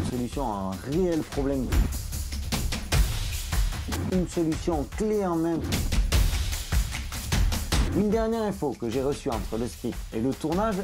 solution à un réel problème. Une solution clé en main. Une dernière info que j'ai reçue entre le script et le tournage.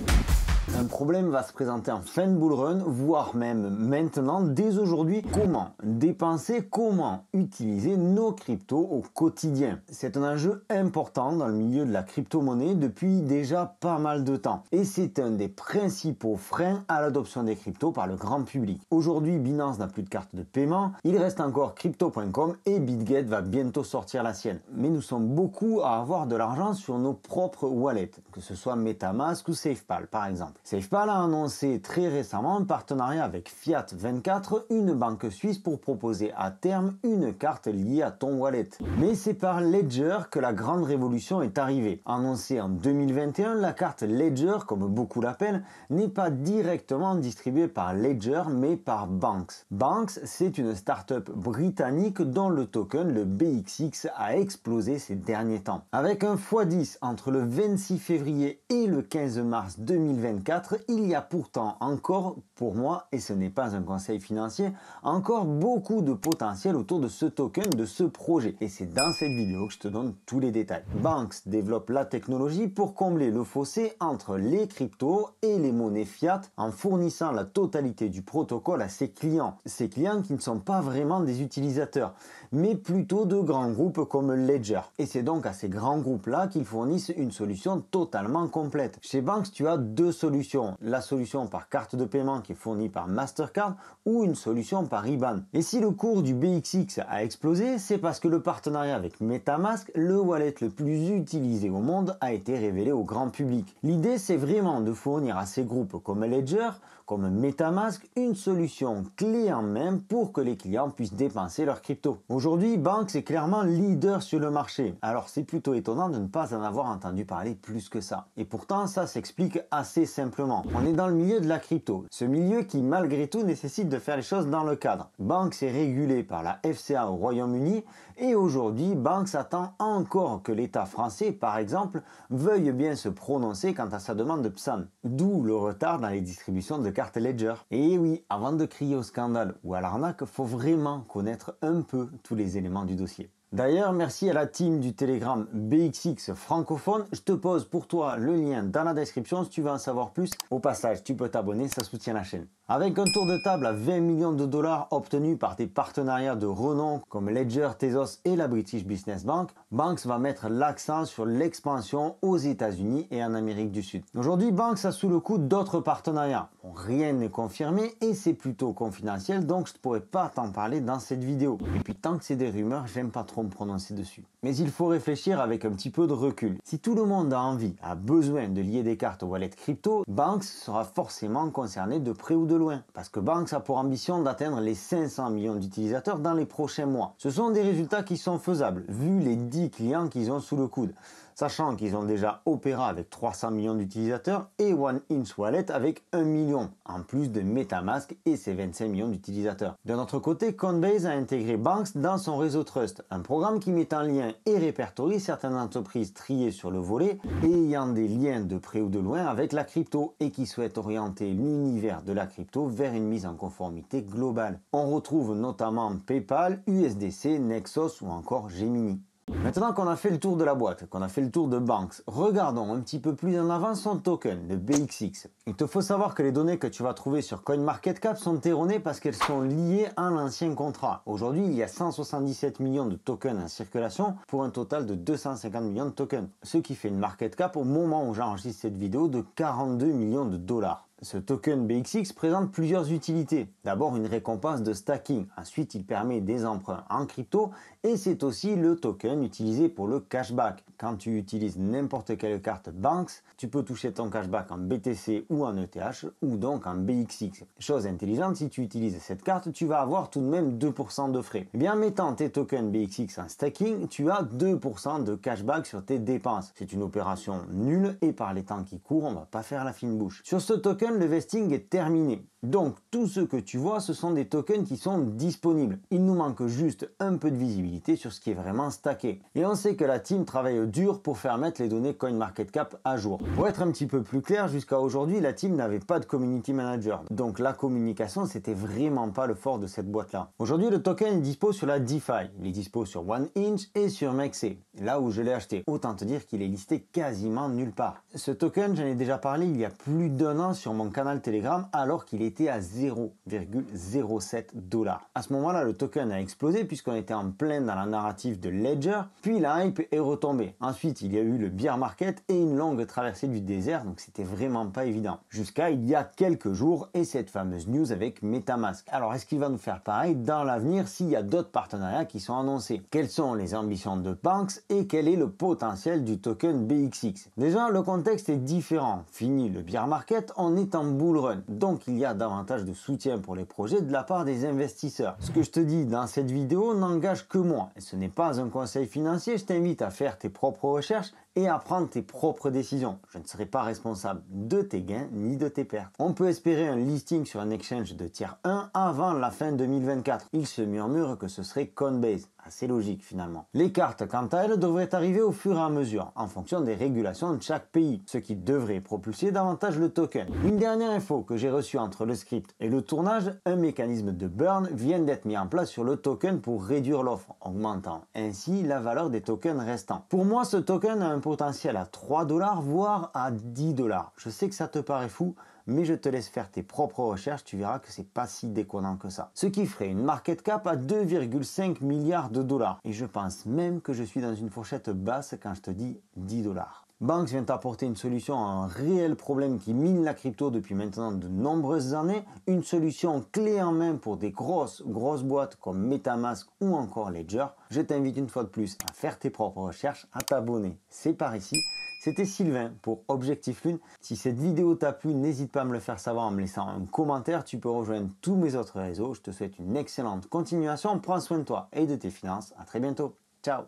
Un problème va se présenter en fin de bull run, voire même maintenant, dès aujourd'hui. Comment dépenser, comment utiliser nos cryptos au quotidien? C'est un enjeu important dans le milieu de la crypto-monnaie depuis déjà pas mal de temps. Et c'est un des principaux freins à l'adoption des cryptos par le grand public. Aujourd'hui, Binance n'a plus de carte de paiement, il reste encore crypto.com et BitGet va bientôt sortir la sienne. Mais nous sommes beaucoup à avoir de l'argent sur nos propres wallets, que ce soit MetaMask ou SafePal par exemple. SafePal a annoncé très récemment un partenariat avec Fiat24, une banque suisse, pour proposer à terme une carte liée à ton wallet. Mais c'est par Ledger que la grande révolution est arrivée. Annoncée en 2021, la carte Ledger, comme beaucoup l'appellent, n'est pas directement distribuée par Ledger mais par Banks. Banks, c'est une start-up britannique dont le token, le BXX, a explosé ces derniers temps. Avec un x10 entre le 26 février et le 15 mars 2024, il y a pourtant encore, pour moi, et ce n'est pas un conseil financier, encore beaucoup de potentiel autour de ce token, de ce projet. Et c'est dans cette vidéo que je te donne tous les détails. Banks développe la technologie pour combler le fossé entre les cryptos et les monnaies fiat en fournissant la totalité du protocole à ses clients. Ces clients qui ne sont pas vraiment des utilisateurs, mais plutôt de grands groupes comme Ledger. Et c'est donc à ces grands groupes-là qu'ils fournissent une solution totalement complète. Chez Banks, tu as deux solutions. La solution par carte de paiement qui est fournie par Mastercard ou une solution par IBAN. Et si le cours du BXX a explosé, c'est parce que le partenariat avec MetaMask, le wallet le plus utilisé au monde, a été révélé au grand public. L'idée, c'est vraiment de fournir à ces groupes comme Ledger, comme MetaMask, une solution clé en main pour que les clients puissent dépenser leurs cryptos. Aujourd'hui, Banks est clairement leader sur le marché. Alors c'est plutôt étonnant de ne pas en avoir entendu parler plus que ça. Et pourtant, ça s'explique assez simplement. On est dans le milieu de la crypto. Ce milieu qui, malgré tout, nécessite de faire les choses dans le cadre. Banks est régulé par la FCA au Royaume-Uni et aujourd'hui, Banks attend encore que l'État français, par exemple, veuille bien se prononcer quant à sa demande de PSAN. D'où le retard dans les distributions de carte Ledger. Et oui, avant de crier au scandale ou à l'arnaque, faut vraiment connaître un peu tous les éléments du dossier. D'ailleurs, merci à la team du Telegram BXX francophone. Je te pose pour toi le lien dans la description si tu veux en savoir plus. Au passage, tu peux t'abonner, ça soutient la chaîne. Avec un tour de table à 20 millions de dollars obtenus par des partenariats de renom comme Ledger, Tezos et la British Business Bank, Banks va mettre l'accent sur l'expansion aux États-Unis et en Amérique du Sud. Aujourd'hui, Banks a sous le coude d'autres partenariats. Bon, rien n'est confirmé et c'est plutôt confidentiel, donc je ne pourrais pas t'en parler dans cette vidéo. Et puis tant que c'est des rumeurs, j'aime pas trop me prononcer dessus. Mais il faut réfléchir avec un petit peu de recul. Si tout le monde a envie, a besoin de lier des cartes aux wallets crypto, Banks sera forcément concerné de près ou de loin. Parce que Banks a pour ambition d'atteindre les 500 millions d'utilisateurs dans les prochains mois. Ce sont des résultats qui sont faisables, vu les 10 clients qu'ils ont sous le coude. Sachant qu'ils ont déjà Opera avec 300 millions d'utilisateurs et One Inch Wallet avec 1 million, en plus de MetaMask et ses 25 millions d'utilisateurs. De notre côté, Coinbase a intégré Banks dans son réseau Trust, un programme qui met en lien et répertorie certaines entreprises triées sur le volet et ayant des liens de près ou de loin avec la crypto et qui souhaitent orienter l'univers de la crypto vers une mise en conformité globale. On retrouve notamment PayPal, USDC, Nexos ou encore Gemini. Maintenant qu'on a fait le tour de la boîte, qu'on a fait le tour de Banks, regardons un petit peu plus en avant son token, le BXX. Il te faut savoir que les données que tu vas trouver sur CoinMarketCap sont erronées parce qu'elles sont liées à un ancien contrat. Aujourd'hui, il y a 177 millions de tokens en circulation pour un total de 250 millions de tokens. Ce qui fait une market cap au moment où j'enregistre cette vidéo de 42 millions de dollars. Ce token BXX présente plusieurs utilités. D'abord une récompense de stacking, ensuite il permet des emprunts en crypto et c'est aussi le token utilisé pour le cashback. Quand tu utilises n'importe quelle carte Banks, tu peux toucher ton cashback en BTC ou en ETH ou donc en BXX. Chose intelligente, si tu utilises cette carte, tu vas avoir tout de même 2% de frais. Eh bien, en mettant tes tokens BXX en stacking, tu as 2% de cashback sur tes dépenses. C'est une opération nulle et par les temps qui courent, on va pas faire la fine bouche. Sur ce token, token, le vesting est terminé. Donc tout ce que tu vois, ce sont des tokens qui sont disponibles. Il nous manque juste un peu de visibilité sur ce qui est vraiment stacké. Et on sait que la team travaille dur pour faire mettre les données CoinMarketCap à jour. Pour être un petit peu plus clair, jusqu'à aujourd'hui, la team n'avait pas de community manager. Donc la communication, c'était vraiment pas le fort de cette boîte-là. Aujourd'hui, le token est dispo sur la DeFi. Il est dispo sur OneInch et sur Mexer, là où je l'ai acheté. Autant te dire qu'il est listé quasiment nulle part. Ce token, j'en ai déjà parlé il y a plus d'1 an sur mon canal Telegram, alors qu'il était à 0,07 $. À ce moment-là, le token a explosé puisqu'on était en plein dans la narrative de Ledger, puis la hype est retombée. Ensuite, il y a eu le bear market et une longue traversée du désert, donc c'était vraiment pas évident. Jusqu'à il y a quelques jours et cette fameuse news avec MetaMask. Alors, est-ce qu'il va nous faire pareil dans l'avenir s'il y a d'autres partenariats qui sont annoncés? Quelles sont les ambitions de Banks et quel est le potentiel du token BXX? Déjà, le contexte est différent. Fini le bear market, on est en bull run. Donc, il y a davantage de soutien pour les projets de la part des investisseurs. Ce que je te dis dans cette vidéo n'engage que moi. Et ce n'est pas un conseil financier, je t'invite à faire tes propres recherches et à prendre tes propres décisions. Je ne serai pas responsable de tes gains ni de tes pertes. On peut espérer un listing sur un exchange de tier 1 avant la fin 2024. Il se murmure que ce serait Coinbase. Assez logique finalement. Les cartes, quant à elles, devraient arriver au fur et à mesure, en fonction des régulations de chaque pays, ce qui devrait propulser davantage le token. Une dernière info que j'ai reçue entre le script et le tournage, un mécanisme de burn vient d'être mis en place sur le token pour réduire l'offre, augmentant ainsi la valeur des tokens restants. Pour moi, ce token a un potentiel à 3 $, voire à 10 $. Je sais que ça te paraît fou, mais je te laisse faire tes propres recherches, tu verras que c'est pas si déconnant que ça. Ce qui ferait une market cap à 2,5 milliards de dollars. Et je pense même que je suis dans une fourchette basse quand je te dis 10 $. Banks vient apporter une solution à un réel problème qui mine la crypto depuis maintenant de nombreuses années, une solution clé en main pour des grosses boîtes comme MetaMask ou encore Ledger. Je t'invite une fois de plus à faire tes propres recherches, à t'abonner, c'est par ici. C'était Sylvain pour Objectif Lune. Si cette vidéo t'a plu, n'hésite pas à me le faire savoir en me laissant un commentaire. Tu peux rejoindre tous mes autres réseaux. Je te souhaite une excellente continuation. Prends soin de toi et de tes finances. À très bientôt. Ciao.